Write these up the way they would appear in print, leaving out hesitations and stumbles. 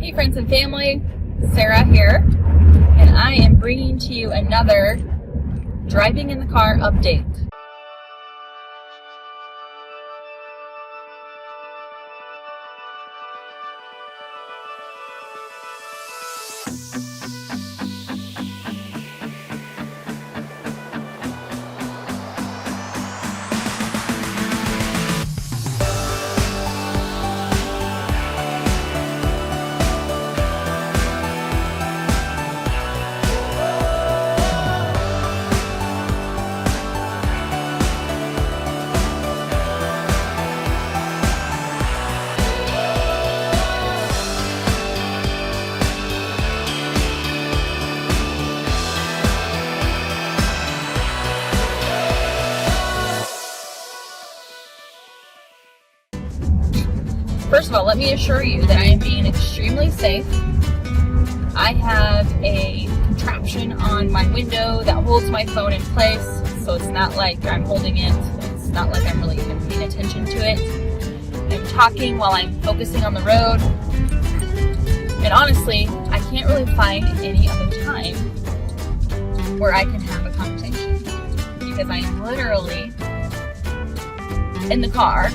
Hey friends and family, Sarah here, and I am bringing to you another driving in the car update. First of all, let me assure you that I am being extremely safe. I have a contraption on my window that holds my phone in place, so it's not like I'm holding it. It's not like I'm really even paying attention to it. I'm talking while I'm focusing on the road. And honestly, I can't really find any other time where I can have a conversation because I am literally in the car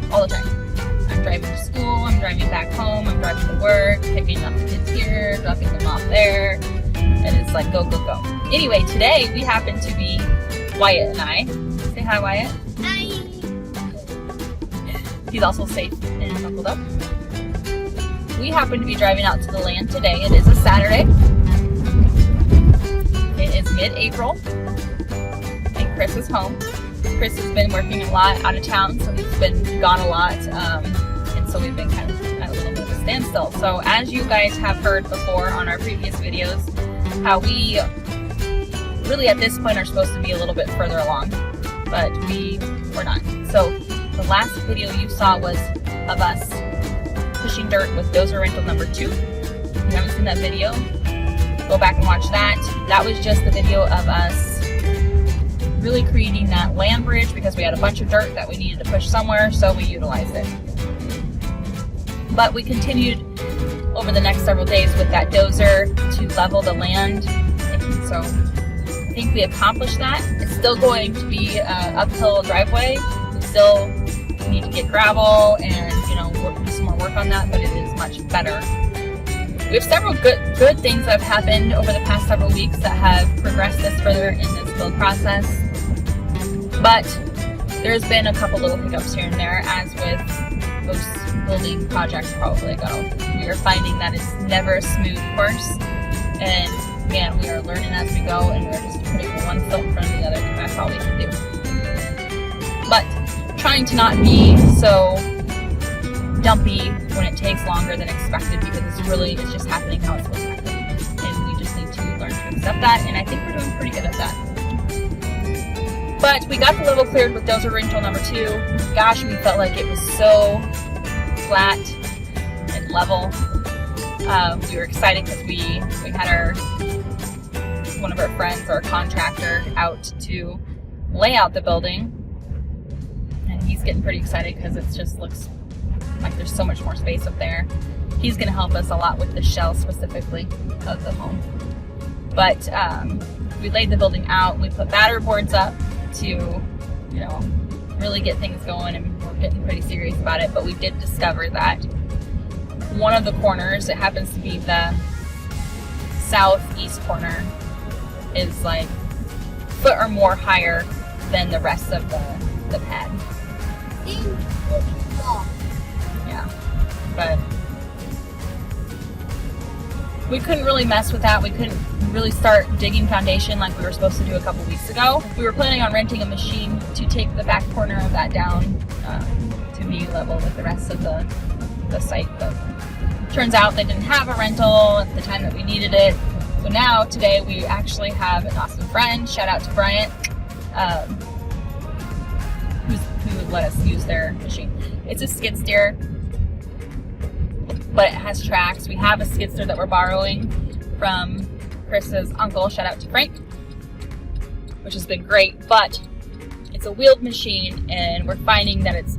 all the time. I'm driving to school, I'm driving back home, I'm driving to work, picking up the kids here, dropping them off there, and it's like go, go, go. Anyway, today we happen to be, Wyatt and I, say hi Wyatt. Hi. He's also safe and buckled up. We happen to be driving out to the land today. It is a Saturday. It is mid-April, and Chris is home. Chris has been working a lot out of town, so he's been gone a lot, and so we've been kind of at a little bit of a standstill. So as you guys have heard before on our previous videos, how we really at this point are supposed to be a little bit further along, but we're not. So the last video you saw was of us pushing dirt with dozer rental number 2. If you haven't seen that video, go back and watch that. That was just the video of us really creating that land bridge because we had a bunch of dirt that we needed to push somewhere, so we utilized it. But we continued over the next several days with that dozer to level the land, and so I think we accomplished that. It's still going to be an uphill driveway. We still need to get gravel and do some more work on that, but it is much better. We have several good things that have happened over the past several weeks that have progressed us further in this build process. But there's been a couple little hiccups here and there, as with most building projects probably go. We are finding that it's never a smooth course, and man, we are learning as we go, and we're just putting one foot in front of the other, and that's all we can do. But trying to not be so dumpy when it takes longer than expected, because it's just happening how it's supposed to happen, and we just need to learn to accept that, and I think we're doing pretty good at that. But we got the level cleared with dozer rental number 2. Gosh, we felt like it was so flat and level. We were excited because we had one of our friends, our contractor, out to lay out the building, and he's getting pretty excited because it just looks like there's so much more space up there. He's going to help us a lot with the shell specifically of the home. But we laid the building out. We put batter boards up to, really get things going, and we're getting pretty serious about it. But we did discover that one of the corners, it happens to be the southeast corner, is like a foot or more higher than the rest of the pad. Yeah, but we couldn't really mess with that. We couldn't really start digging foundation like we were supposed to do a couple weeks ago. We were planning on renting a machine to take the back corner of that down to be level with the rest of the site, but turns out they didn't have a rental at the time that we needed it. So now today we actually have an awesome friend, shout out to Bryant, who would let us use their machine. It's a skid steer, but it has tracks. We have a skid steer that we're borrowing from Chris's uncle, shout out to Frank, which has been great, but it's a wheeled machine, and we're finding that it's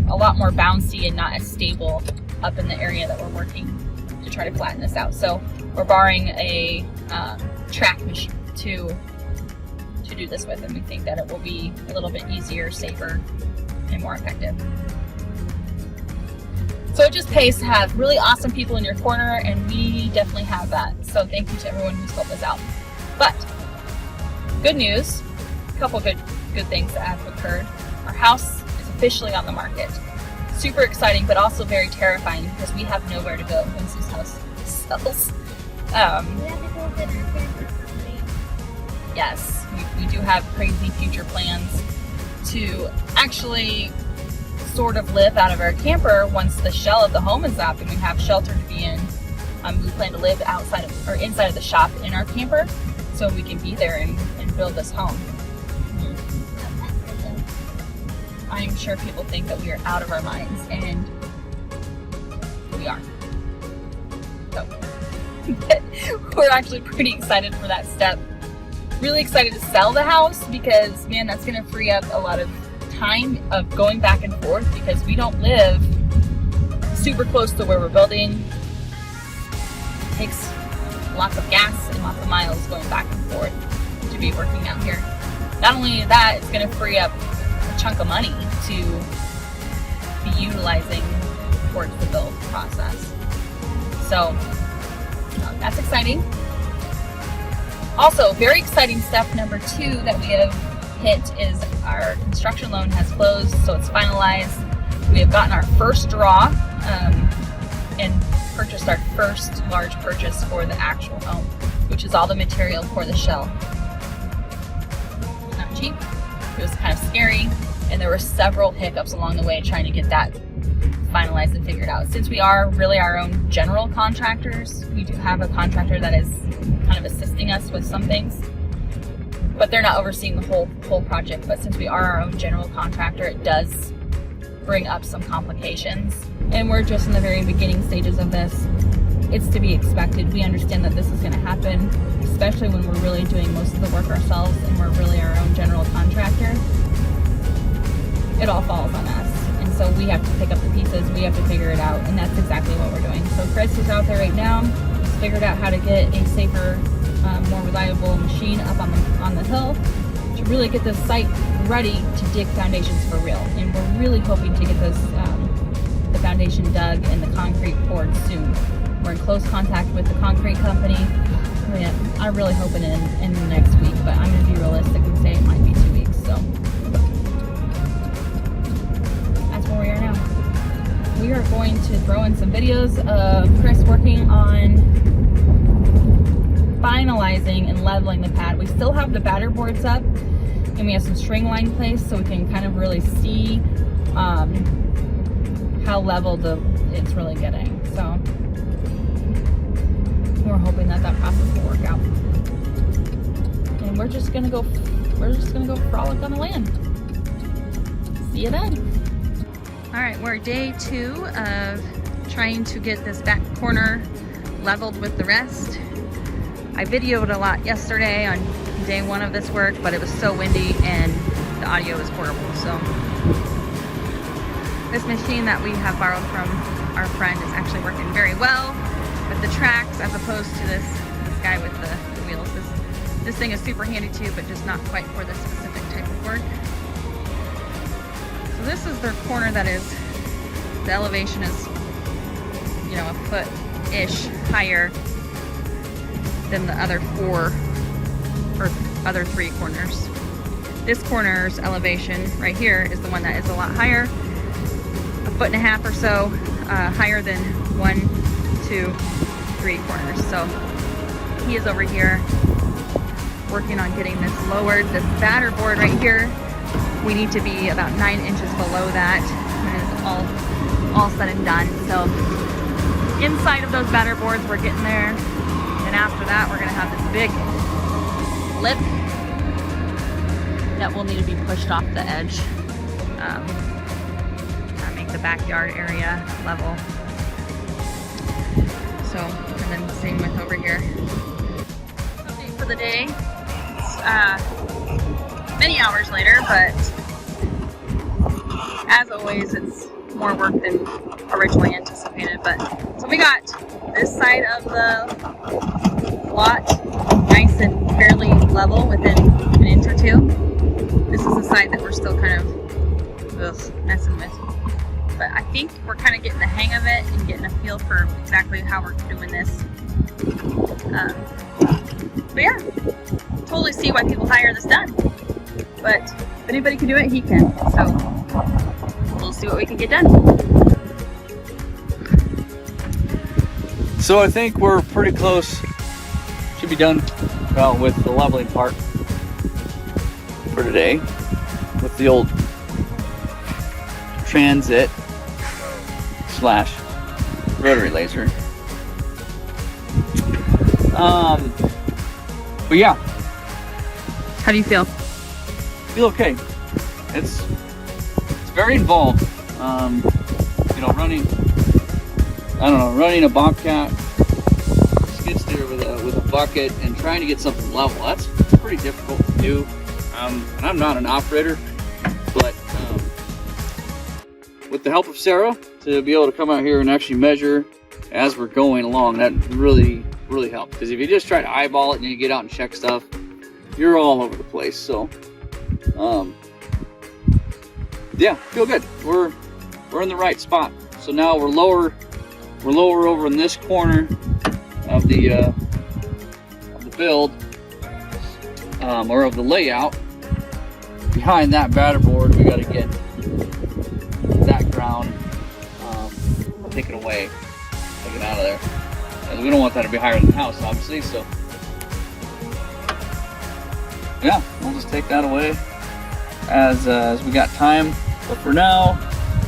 a lot more bouncy and not as stable up in the area that we're working to try to flatten this out. So we're borrowing a track machine to do this with, and we think that it will be a little bit easier, safer, and more effective. So it just pays to have really awesome people in your corner, and we definitely have that. So thank you to everyone who's helped us out. But good news, a couple good things that have occurred. Our house is officially on the market. Super exciting, but also very terrifying because we have nowhere to go once this house sells. We have to go get our camper someday. Yes, we do have crazy future plans to actually sort of live out of our camper once the shell of the home is up and we have shelter to be in. We plan to live outside of or inside of the shop in our camper so we can be there and build this home. I'm sure people think that we are out of our minds, and we are. So we're actually pretty excited for that step. Really excited to sell the house because, man, that's going to free up a lot of time of going back and forth because we don't live super close to where we're building. It takes lots of gas and lots of miles going back and forth to be working out here. Not only that, it's going to free up a chunk of money to be utilizing towards the build process. So that's exciting. Also, very exciting step number 2 that we have hit is our construction loan has closed, so it's finalized. We have gotten our first draw and purchased our first large purchase for the actual home, which is all the material for the shell. Not cheap. It was kind of scary, and there were several hiccups along the way trying to get that finalized and figured out. Since we are really our own general contractors, we do have a contractor that is kind of assisting us with some things, but they're not overseeing the whole project. But since we are our own general contractor, it does bring up some complications, and we're just in the very beginning stages of this. It's to be expected. We understand that this is going to happen, especially when we're really doing most of the work ourselves and we're really our own general contractor. It all falls on us. And so we have to pick up the pieces, we have to figure it out, and that's exactly what we're doing. So Chris is out there right now. He's figured out how to get a safer, more reliable machine up on the hill to really get this site ready to dig foundations for real. And we're really hoping to get this the foundation dug and the concrete poured soon. We're in close contact with the concrete company. I'm really hoping in the next week, but I'm going to be realistic and say it might be 2 weeks. So that's where we are now. We are going to throw in some videos of Chris working on finalizing and leveling the pad. We still have the batter boards up, and we have some string line placed so we can kind of really see how leveled it's really getting. So we're hoping that process will work out, and we're just gonna go frolic on the land. See you then. All right, we're day 2 of trying to get this back corner leveled with the rest. I videoed a lot yesterday on day 1 of this work, but it was so windy and the audio was horrible. So this machine that we have borrowed from our friend is actually working very well with the tracks as opposed to this guy with the wheels. This thing is super handy too, but just not quite for this specific type of work. So this is their corner that is, the elevation is, you know, a foot-ish higher than the other 4 or other 3 corners. This corner's elevation right here is the one that is a lot higher, 1.5 feet or so higher than 1, 2, 3 corners. So he is over here working on getting this lowered. This batter board right here, we need to be about 9 inches below that when it's all said and done. So inside of those batter boards, we're getting there. And after that, we're gonna have this big lip that will need to be pushed off the edge to make the backyard area level. So, and then same with over here. Update for the day. It's many hours later, but as always, it's more work than originally anticipated. But so we got this side of the lot nice and fairly level within an inch or two. This is the side that we're still kind of messing with. But I think we're kind of getting the hang of it and getting a feel for exactly how we're doing this. But yeah, totally see why people hire this done. But if anybody can do it, he can. So we'll see what we can get done. So I think we're pretty close. Should be done with the leveling part for today with the old transit slash rotary laser. But yeah. How do you feel? Feel okay. It's very involved. You know, running a Bobcat skid steer with a bucket and trying to get something level. That's pretty difficult to do. And I'm not an operator, but with the help of Sarah, to be able to come out here and actually measure as we're going along, that really helped. Because if you just try to eyeball it and you get out and check stuff, you're all over the place. So yeah, feel good. We're in the right spot. So now we're lower over in this corner of the build, or of the layout. Behind that batter board, we got to get that ground taken away, taken out of there. And we don't want that to be higher than the house, obviously. So yeah, we'll just take that away as we got time. But for now,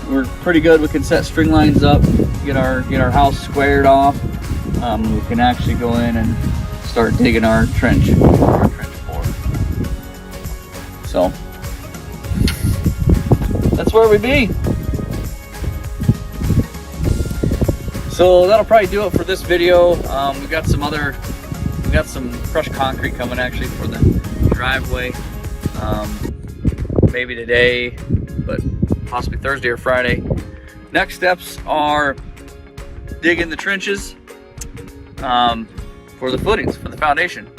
we're pretty good. We can set string lines up, get our house squared off. We can actually go in and start digging our trench board. So that's where we be. So that'll probably do it for this video. We got some crushed concrete coming actually for the driveway. Maybe today, but possibly Thursday or Friday. Next steps are digging the trenches for the footings, for the foundation.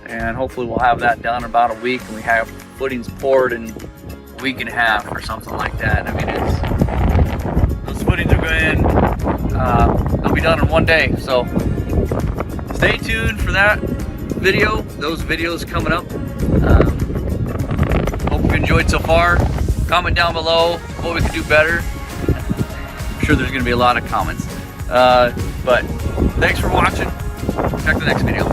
And hopefully we'll have that done in about a week, and we have footings poured in a week and a half or something like that. I mean, those footings are going, they'll be done in one day. So stay tuned for that video, those videos coming up. Hope you enjoyed so far. Comment down below what we could do better. I'm sure there's going to be a lot of comments. But thanks for watching. Check the next video.